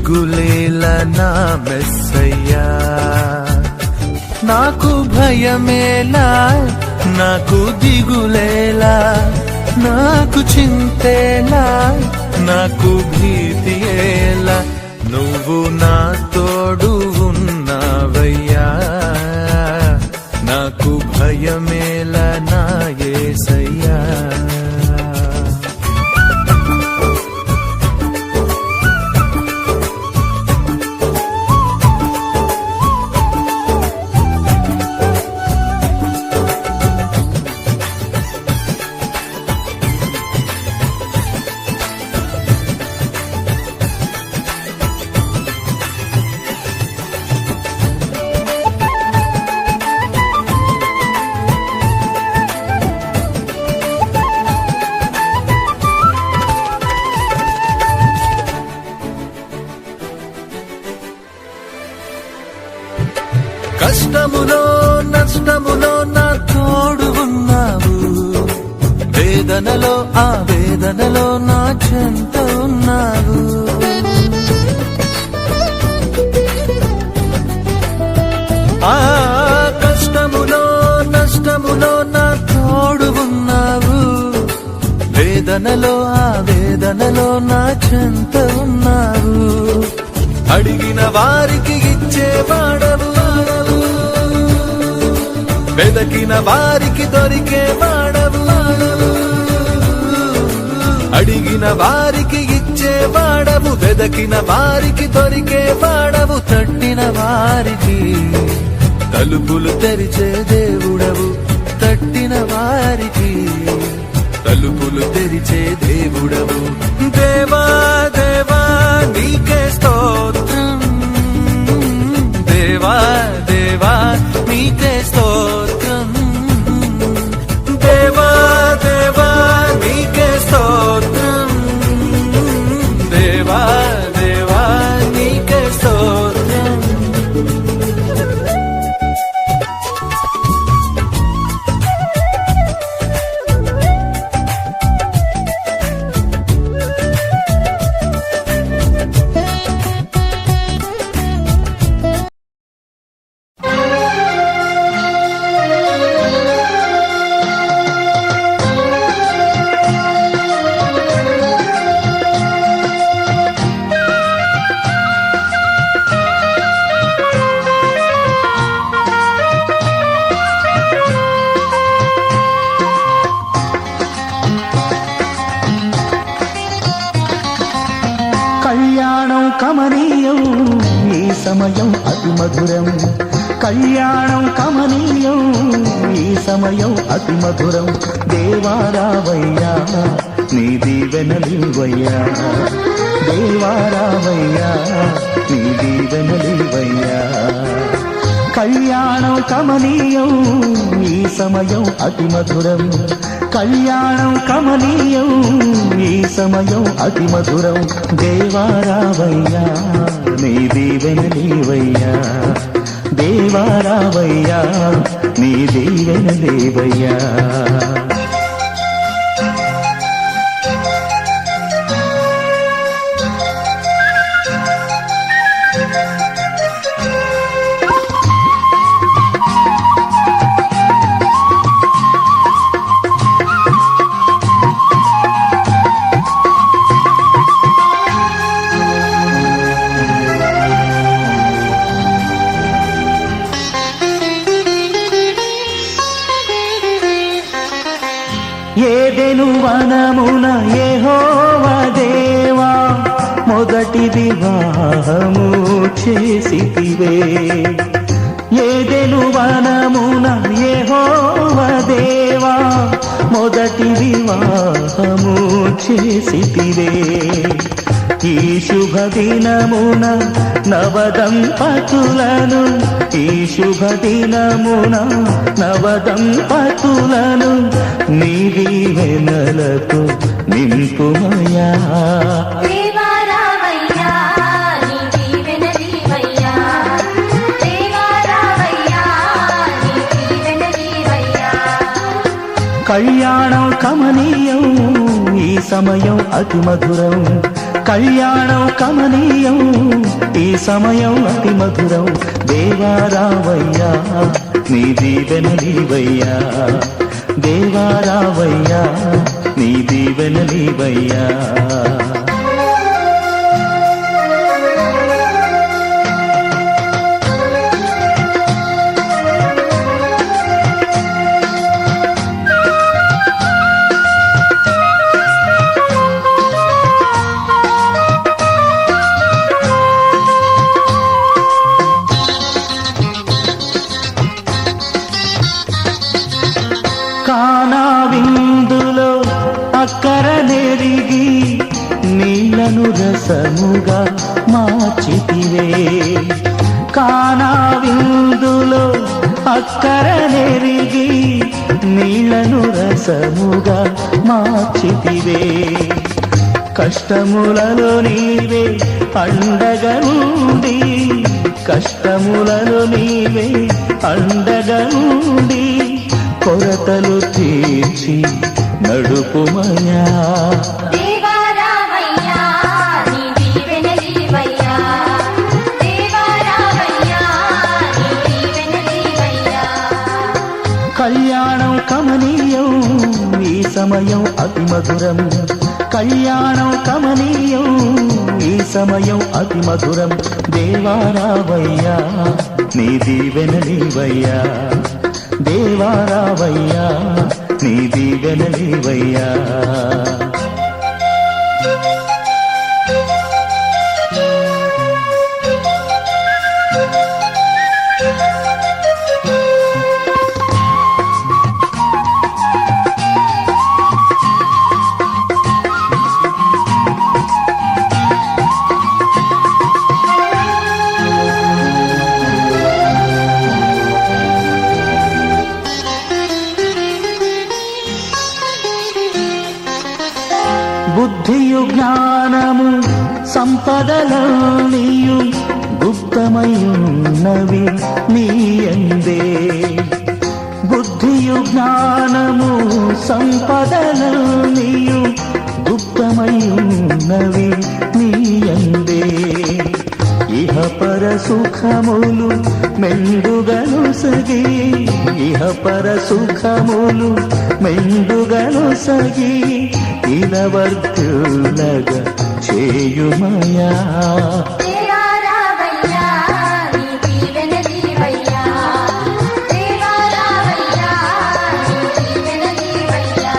దిగులేలా నా మెస్సయ్యా, నాకు భయమేలా, నాకు దిగులేలా, నాకు చింతేలా, నాకు భీతియేలా, నువ్వు నా తోడు ఉన్నావయ్యా, నాకు భయమేలా నా యేసయ్యా. కష్టములో నష్టములో నా తోడు ఉన్నావు, వేదనలో ఆ వేదనలో నా చెంత ఉన్నావు. ఆ కష్టములో నష్టములో నా తోడు ఉన్నావు, వేదనలో ఆ వేదనలో నా చెంత ఉన్నావు. అడిగిన వారికి ఇచ్చేవాడవు, వెదకిన వారికి దొరికే వాడవు, అడిగిన వారికి ఇచ్చేవాడవు, వెదకిన వారికి దొరికే వాడవు, తట్టిన వారికి తలుపులు తెరిచే దేవుడవు, తట్టిన వారికి తలుపులు తెరిచే దేవుడవు. దేవా దేవా నీకే స్తోత్రం, దేవా దేవా నీకే స్తోత్రం, దేవా దేవా నీకే స్తోత్రం, దేవా దేవా నీకే స్తోత్రం. కమనీయం ఈ సమయం అతి మధురం, కళ్యాణం కమనీయం ఈ సమయం అతి మధురం. దేవారావయ్యా నీ దీవెనలివయ్యా, దేవారావయ్యా నీ దీవెనలివయ్యా. కళ్యాణం కమనీయం ఈ సమయం అతి మధురం, కళ్యాణం కమనీయం ఈ సమయం అతి మధురం. దేవారావయ్యా నీ దీవెనలివయ్యా, దేవారావయ్యా నీ దీవెనలివయ్యా. ఏదెను వనమున యెహోవా దేవా మొదటి వివాహము చేసితివే, ఏదెను వనమున యెహోవా దేవా మొదటి వివాహము చేసితివే. ఈ శుభదినమున నవదంపతులను, ఈ శుభదినమున నవదంపతులను నీ దీవెనలతో నింపుమయా. కళ్యాణం కమనీయం ఈ సమయం అతి మధురం, కళ్యాణం కమనీయం ఈ సమయం అతి మధురం దేవారావయ్యా నీ దీవెనలీవయ్యా దేవారావయ్యా నీ దీవెనలీవయ్యా కానా విందులో అక్కర నెరిగి నీళ్లను రసముగా మార్చితివే కానా విందులో అక్కర నెరిగి నీళ్లను రసముగా మార్చితివే కష్టములలో నీవే అండగా నుండి కష్టములలో నీవే అండగా నుండి కొరతలు తీర్చి నడుపుమయా దేవారావయ్యా నీ దీవెనలీవయ్యా దేవారావయ్యా నీ దీవెనలీవయ్యా కళ్యాణం కమనీయం ఈ సమయం అతి మధురం కళ్యాణం కమనీయం ఈ సమయం అతి మధురం దేవారావయ్యా నీ దీవెనలీవయ్యా దేవారావయ్యా నీ దీవెనలీవయ్యా బుద్ధియు జ్ఞానము సంపదలనియు గుప్తమయున్నవి నీయందే బుద్ధియు జ్ఞానము సంపదలనియు గుప్తమయున్నవి నీయందే ఇహ పర సుఖములు మెండుగను సగి ఇహ పర సుఖములు మెండుగను సగి ఇలవర్తులగ చేయుమయా దేవారావయ్యా నీ దీవెనలీవయ్యా దేవారావయ్యా నీ దీవెనలీవయ్యా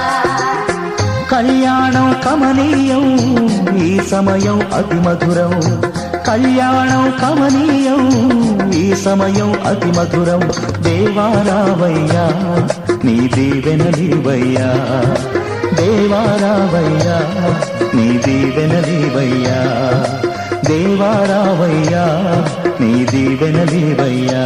కళ్యాణం కమనీయం ఈ సమయం అతి మధురం కళ్యాణం కమనీయం ఈ సమయం అతి మధురం దేవారావయ్యా నీ దీవెనలీవయ్యా దేవారావయ్యా నీ దీవెనలీవయ్యా దేవారావయ్యా నీ దీవెనలీవయ్యా